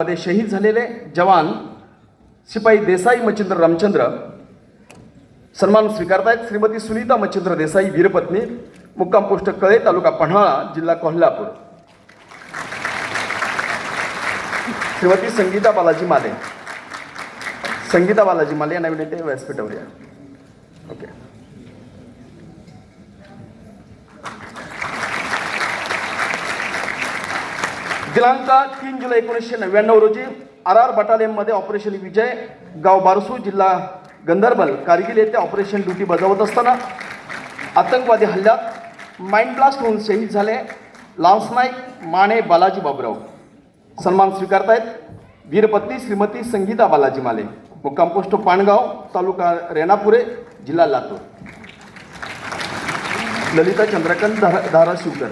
मध्ये शहीद झालेले जवान शिपाई देसाई मच्छिंद्र रामचंद्र सन्मान स्वीकारतायत। श्रीमती सुनीता मच्छिंद्र देसाई वीरपत्नी, मुक्काम पोस्ट कळे, तालुका पन्हाळा, जिल्हा कोल्हापूर। श्रीमती संगीता बालाजी माले, संगीता बालाजी माले यांना विनंती व्यासपीठावर या। ओके। दिनांक 3 जुलै 1999 रोजी RR बटालियनमध्ये ऑपरेशन विजय, गाव बारसू, जिल्हा गंदरबल, कारगिल येथे ऑपरेशन ड्युटी बजावत असताना आतंकवादी हल्ल्यात माइंड ब्लास्ट होऊन शहीद झाले लान्स नाईक माने बालाजी बाबुराव। सन्मान स्वीकारतायत वीरपत्नी श्रीमती संगीता बालाजी माले, मुक्काम पोस्ट पाणगाव, तालुका रेणापुरे, जिल्हा लातूर। ललिता चंद्रकांत धाराशिवकर।